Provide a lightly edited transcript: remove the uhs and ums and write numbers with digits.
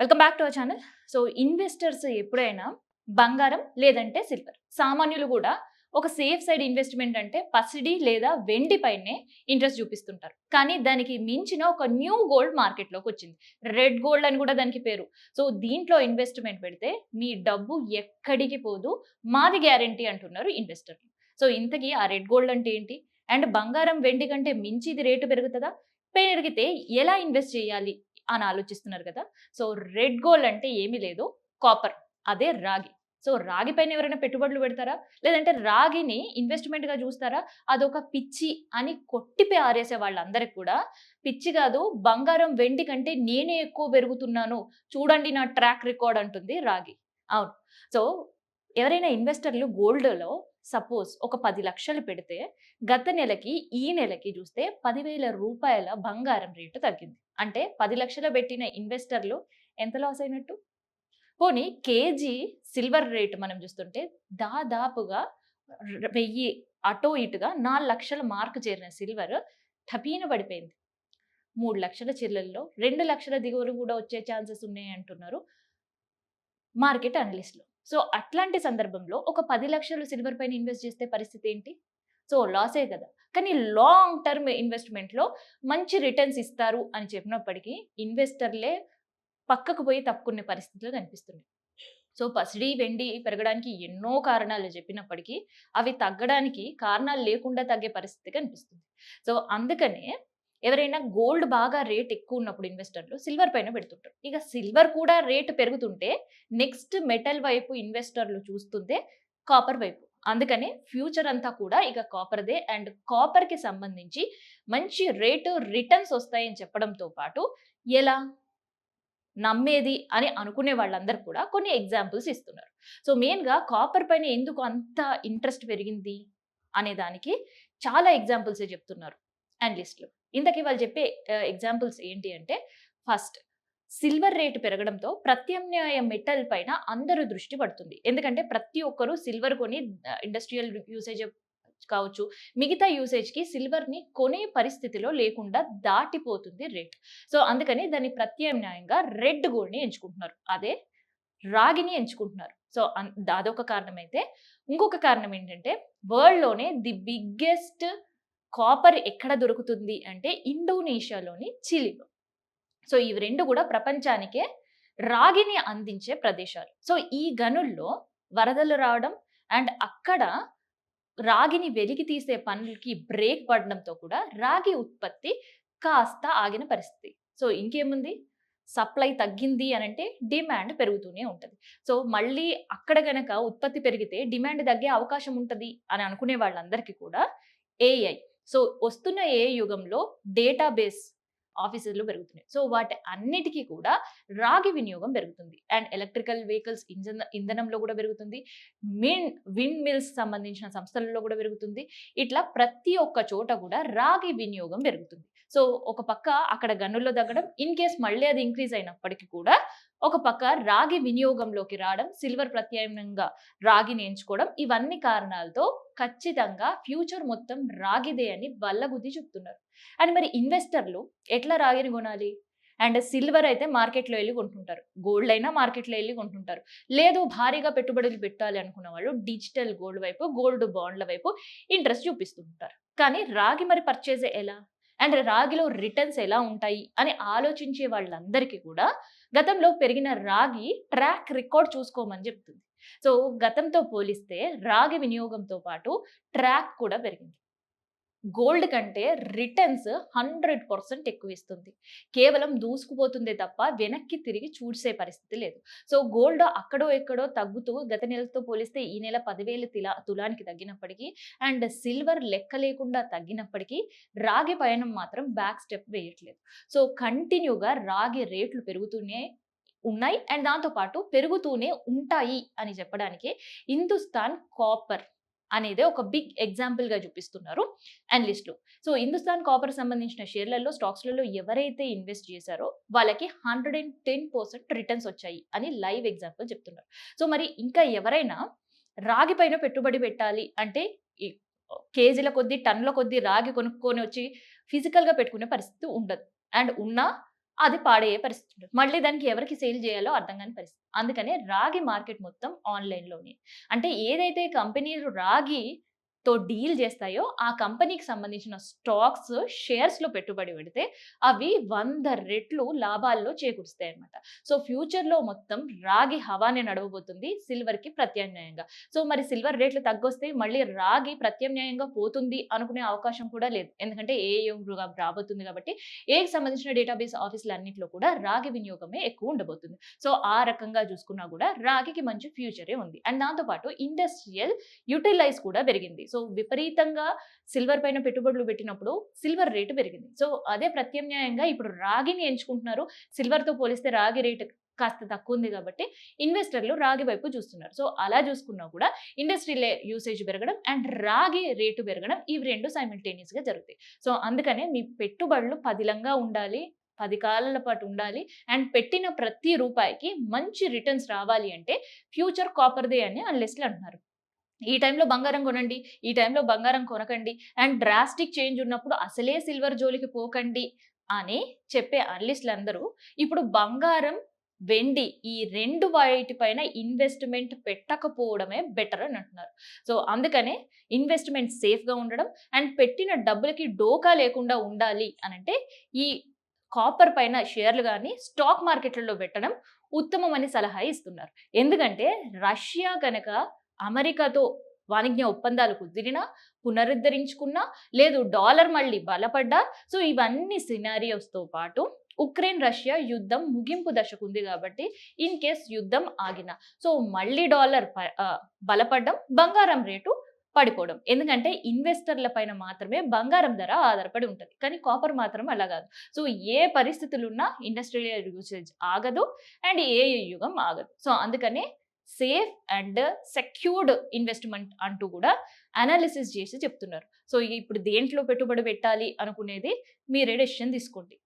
Welcome back to our channel. So investors ఎప్పుడైనా బంగారం లేదంటే సిల్వర్, సామాన్యులు కూడా ఒక సేఫ్ సైడ్ ఇన్వెస్ట్మెంట్ అంటే పసిడి లేదా వెండి పైనే ఇంట్రెస్ట్ చూపిస్తుంటారు. కానీ దానికి మించిన ఒక న్యూ గోల్డ్ మార్కెట్లోకి వచ్చింది. రెడ్ గోల్డ్ అని కూడా దానికి పేరు. సో దీంట్లో ఇన్వెస్ట్మెంట్ పెడితే మీ డబ్బు ఎక్కడికి పోదు, మాది గ్యారంటీ అంటున్నారు ఇన్వెస్టర్లు. సో ఇంతకీ ఆ రెడ్ గోల్డ్ అంటే ఏంటి? అండ్ బంగారం వెండి కంటే మించి ఇది రేటు పెరుగుతుందా? పెరిగితే ఎలా ఇన్వెస్ట్ చేయాలి అని ఆలోచిస్తున్నారు కదా. సో రెడ్ గోల్డ్ అంటే ఏమీ లేదు, కాపర్, అదే రాగి. సో రాగి పైన ఎవరైనా పెట్టుబడులు పెడతారా? లేదంటే రాగిని ఇన్వెస్ట్‌మెంట్‌గా చూస్తారా? అదొక పిచ్చి అని కొట్టి ఆరేసే వాళ్ళందరికి కూడా పిచ్చి కాదు, బంగారం, వెండి కంటే నేనే ఎక్కువ పెరుగుతున్నాను. చూడండి నా ట్రాక్ రికార్డ్ అంటుంది రాగి. అవును. సో ఎవరైనా ఇన్వెస్టర్‌లు గోల్డ్‌లో సపోజ్ ఒక 10,00,000 పెడితే గత నెలకి, ఈ నెలకి చూస్తే రూ. 10,000 బంగారం రేటు తగ్గింది. అంటే 10,00,000 పెట్టిన ఇన్వెస్టర్లు ఎంత లాస్ అయినట్టు? పోనీ కేజీ సిల్వర్ రేట్ మనం చూస్తుంటే దాదాపుగా 1000 అటో ఇటుగా 4,00,000 మార్క్ చేరిన సిల్వర్ ఠపీన పడిపోయింది. 3,00,000 చిల్లల్లో 2,00,000 దిగువలు కూడా వచ్చే ఛాన్సెస్ ఉన్నాయి అంటున్నారు మార్కెట్ అనలిస్ట్‌లు. సో అట్లాంటి సందర్భంలో ఒక 10,00,000 సిల్వర్ పైన ఇన్వెస్ట్ చేస్తే పరిస్థితి ఏంటి? సో లాసే కదా. కానీ లాంగ్ టర్మ్ ఇన్వెస్ట్‌మెంట్‌లో మంచి రిటర్న్స్ ఇస్తారు అని చెప్పినప్పటికీ ఇన్వెస్టర్‌లే పక్కకు పోయి తప్పుకునే పరిస్థితులు కనిపిస్తున్నాయి. సో పసిడి, వెండి పెరగడానికి ఎన్నో కారణాలు చెప్పినప్పటికీ అవి తగ్గడానికి కారణాలు లేకుండా తగ్గే పరిస్థితి కనిపిస్తుంది. సో అందుకనే ఎవరైనా గోల్డ్ బాగా రేట్ ఎక్కువ ఉన్నప్పుడు ఇన్వెస్టర్లు సిల్వర్ పైన పెడుతుంటారు. ఇక సిల్వర్ కూడా రేట్ పెరుగుతుంటే నెక్స్ట్ మెటల్ వైపు ఇన్వెస్టర్లు చూస్తుంటే కాపర్ వైపు. అందుకనే ఫ్యూచర్ అంతా కూడా ఇక కాపర్‌దే. అండ్ కాపర్‌కి సంబంధించి మంచి రేటు రిటర్న్స్ వస్తాయని చెప్పడంతో పాటు ఎలా నమ్మేది అని అనుకునే వాళ్ళందరూ కూడా కొన్ని ఎగ్జాంపుల్స్ ఇస్తున్నారు. సో మెయిన్‌గా కాపర్ పైన ఎందుకు అంత ఇంట్రెస్ట్ పెరిగింది అనే దానికి చాలా ఎగ్జాంపుల్సే చెప్తున్నారు అనలిస్ట్‌లు. ఇంతకీ వాళ్ళు చెప్పే ఎగ్జాంపుల్స్ ఏంటి అంటే, ఫస్ట్ సిల్వర్ రేట్ పెరగడంతో ప్రత్యామ్నాయ మెటల్ పైన అందరూ దృష్టి పడుతుంది. ఎందుకంటే ప్రతి ఒక్కరు సిల్వర్ కొని ఇండస్ట్రియల్ యూసేజ్ కావచ్చు, మిగతా యూసేజ్‌కి సిల్వర్‌ని కొనే పరిస్థితిలో లేకుండా దాటిపోతుంది రేట్. సో అందుకని దాన్ని ప్రత్యామ్నాయంగా రెడ్ గోల్డ్‌ని ఎంచుకుంటున్నారు. అదే రాగిని ఎంచుకుంటున్నారు. సో అదొక కారణమైతే, ఇంకొక కారణం ఏంటంటే వరల్డ్‌లోనే ది బిగ్గెస్ట్ కాపర్ ఎక్కడ దొరుకుతుంది అంటే ఇండోనేషియాలోని చిలీలో. సో ఇవి 2 కూడా ప్రపంచానికే రాగిని అందించే ప్రదేశాలు. సో ఈ గనుల్లో వరదలు రావడం అండ్ అక్కడ రాగిని వెలికి తీసే పనులకి బ్రేక్ పడడంతో కూడా రాగి ఉత్పత్తి కాస్త ఆగిన పరిస్థితి. సో ఇంకేముంది? సప్లై తగ్గింది అనంటే డిమాండ్ పెరుగుతూనే ఉంటది. సో మళ్ళీ అక్కడ గనక ఉత్పత్తి పెరిగితే డిమాండ్ తగ్గే అవకాశం ఉంటది అని అనుకునే వాళ్ళందరికీ కూడా ఏఐ. సో వస్తున్న ఏఐ యుగంలో డేటాబేస్ ఆఫీసులు పెరుగుతున్నాయి. సో వాటి అన్నిటికి కూడా రాగి వినియోగం పెరుగుతుంది. అండ్ ఎలక్ట్రికల్ వెహికల్స్ ఇంధనంలో కూడా పెరుగుతుంది. విండ్ మిల్స్ సంబంధించిన సంస్థలలో కూడా పెరుగుతుంది. ఇట్లా ప్రతి ఒక్క చోట కూడా రాగి వినియోగం పెరుగుతుంది. సో ఒక పక్క అక్కడ గనుల్లో తగ్గడం, ఇన్ కేస్ మళ్ళీ అది ఇంక్రీజ్ అయినప్పటికీ కూడా ఒక పక్క రాగి వినియోగంలోకి రావడం, సిల్వర్ ప్రత్యామ్నాయంగా రాగిని ఎంచుకోవడం, ఇవన్నీ కారణాలతో ఖచ్చితంగా ఫ్యూచర్ మొత్తం రాగిదే అని బల్లగుద్ది చెప్తున్నారు. అండ్ మరి ఇన్వెస్టర్లు ఎట్లా రాగిని కొనాలి? అండ్ సిల్వర్ అయితే మార్కెట్‌లో ఎళ్లి కొంటుంటారు. గోల్డ్ అయినా మార్కెట్‌లో ఎళ్లి కొంటుంటారు. లేదు భారీగా పెట్టుబడులు పెట్టాలి అనుకున్న వాళ్ళు డిజిటల్ గోల్డ్ వైపు, గోల్డ్ బాండ్‌ల వైపు ఇంట్రెస్ట్ చూపిస్తూ ఉంటారు. కానీ రాగి మరి పర్చేజ్ ఎలా? అండ్ రాగిలో రిటర్న్స్ ఎలా ఉంటాయి అని ఆలోచించే వాళ్ళందరికీ కూడా గతంలో పెరిగిన రాగి ట్రాక్ రికార్డ్ చూసుకోమని చెప్తుంది. సో గతంతో పోలిస్తే రాగి వినియోగంతో పాటు ట్రాక్ కూడా పెరిగింది. గోల్డ్ కంటే రిటర్న్స్ 100% ఎక్కువిస్తుంది. కేవలం దూసుకుపోతుందే తప్ప వెనక్కి తిరిగి చూసే పరిస్థితి లేదు. సో గోల్డ్ అక్కడో ఎక్కడో తగ్గుతూ గత నెలతో పోలిస్తే ఈ నెల 10,000 తులానికి తగ్గినప్పటికీ అండ్ సిల్వర్ లెక్క లేకుండా తగ్గినప్పటికీ రాగి పయనం మాత్రం బ్యాక్ స్టెప్ వేయట్లేదు. సో కంటిన్యూగా రాగి రేట్లు పెరుగుతూనే ఉన్నాయి. అండ్ దాంతో పాటు పెరుగుతూనే ఉంటాయి అని చెప్పడానికి హిందుస్థాన్ కాపర్ అనేది ఒక బిగ్ ఎగ్జాంపుల్‌గా చూపిస్తున్నారు అనలిస్ట్‌లు. సో హిందుస్థాన్ కాపర్ సంబంధించిన షేర్‌లలో, స్టాక్స్‌లలో ఎవరైతే ఇన్వెస్ట్ చేశారో వాళ్ళకి 110% రిటర్న్స్ వచ్చాయి అని లైవ్ ఎగ్జాంపుల్ చెప్తున్నారు. సో మరి ఇంకా ఎవరైనా రాగి పైన పెట్టుబడి పెట్టాలి అంటే ఈ కేజీల కొద్దీ, టన్నుల కొద్దీ రాగి కొనుక్కొని వచ్చి ఫిజికల్‌గా పెట్టుకునే పరిస్థితి ఉండదు. అండ్ ఉన్నా అది పాడయ్యే పరిస్థితి ఉంటుంది. మళ్ళీ దానికి ఎవరికి సేల్ చేయాలో అర్థం కాని పరిస్థితి. అందుకనే రాగి మార్కెట్ మొత్తం ఆన్‌లైన్‌లోనే. అంటే ఏదైతే కంపెనీలు రాగితో డీల్ చేస్తాయో, ఆ కంపెనీకి సంబంధించిన స్టాక్స్, షేర్స్‌లో పెట్టుబడి పెడితే అవి 100 రెట్లు లాభాల్లో చేకూరుస్తాయన్నమాట. సో, ఫ్యూచర్‌లో మొత్తం రాగి హవానే నడవబోతుంది సిల్వర్‌కి ప్రత్యామ్నాయంగా. సో, మరి సిల్వర్ రేట్లు తగ్గొస్తే మళ్ళీ రాగి ప్రత్యామ్నాయంగా పోతుంది అనుకునే అవకాశం కూడా లేదు. ఎందుకంటే ఏఐ రాబోతుంది కాబట్టి ఏఐకి సంబంధించిన డేటాబేస్ ఆఫీసులన్నిట్లో కూడా రాగి వినియోగమే ఎక్కువ ఉండబోతుంది. సో, ఆ రకంగా చూసుకున్నా కూడా రాగికి మంచి ఫ్యూచరే ఉంది. అండ్ దాంతో పాటు ఇండస్ట్రియల్ యుటిలైజ్ కూడా పెరిగింది. సో, విపరీతంగా సిల్వర్ పైన పెట్టుబడులు పెట్టినప్పుడు సిల్వర్ రేటు పెరిగింది. సో, అదే ప్రత్యామ్నాయంగా ఇప్పుడు రాగిని ఎంచుకుంటున్నారు. సిల్వర్‌తో పోలిస్తే రాగి రేటు కాస్త తక్కువుంది కాబట్టి ఇన్వెస్టర్లు రాగి వైపు చూస్తున్నారు. సో, అలా చూసుకున్నా కూడా ఇండస్ట్రియల్ యూసేజ్ పెరగడం అండ్ రాగి రేటు పెరగడం ఇవి 2 సైమల్టేనియస్‌గా జరుగుతాయి. సో, అందుకనే మీ పెట్టుబడులు పదిలంగా ఉండాలి. 10 కాలాల పాటు ఉండాలి. అండ్ పెట్టిన ప్రతి రూపాయికి మంచి రిటర్న్స్ రావాలి అంటే ఫ్యూచర్ కాపర్‌దే అని అనలిస్టులు అంటున్నారు. ఈ టైంలో బంగారం కొనండి. ఈ టైంలో బంగారం కొనకండి. అండ్ డ్రాస్టిక్ చేంజ్ ఉన్నప్పుడు అసలే సిల్వర్ జోలికి పోకండి అని చెప్పే అనలిస్టులందరూ ఇప్పుడు బంగారం, వెండి ఈ 2 వాటిపైన ఇన్వెస్ట్‌మెంట్ పెట్టకపోవడమే బెటర్ అని అంటున్నారు. సో, అందుకనే ఇన్వెస్ట్‌మెంట్ సేఫ్‌గా ఉండడం అండ్ పెట్టిన డబ్బులకి డోకా లేకుండా ఉండాలి అనంటే ఈ కాపర్ పైన షేర్లు గాని స్టాక్ మార్కెట్‌లలో పెట్టడం ఉత్తమమని సలహా ఇస్తున్నారు. ఎందుకంటే రష్యా గనక అమెరికాతో వాణిజ్య ఒప్పందాలు కుదిరినా, పునరుద్ధరించుకున్నా, లేదు డాలర్ మళ్ళీ బలపడ్డా, సో ఇవన్నీ సినారియోస్‌తో పాటు ఉక్రెయిన్, రష్యా యుద్ధం ముగింపు దశకుంది కాబట్టి ఇన్ కేస్ యుద్ధం ఆగినా, సో మళ్ళీ డాలర్ బలపడ్డం, బంగారం రేటు పడిపోవడం. ఎందుకంటే ఇన్వెస్టర్ల పైన మాత్రమే బంగారం ధర ఆధారపడి ఉంటది. కానీ కాపర్ మాత్రం అలా గాదు. సో ఏ పరిస్థితులున్నా ఇండస్ట్రియల్ యూసేజ్ ఆగదు అండ్ ఏఐ యుగం ఆగదు. సో అందుకనే సేఫ్ అండ్ సెక్యూర్డ్ ఇన్వెస్ట్‌మెంట్ అంటూ గూడా అనాలిసిస్ జేసి చెప్తున్నారు. సో ఇప్పుడు దేంట్లో పెట్టుబడి పెట్టాలి అనుకునేది మీరే డెసిషన్ తీసుకోండి.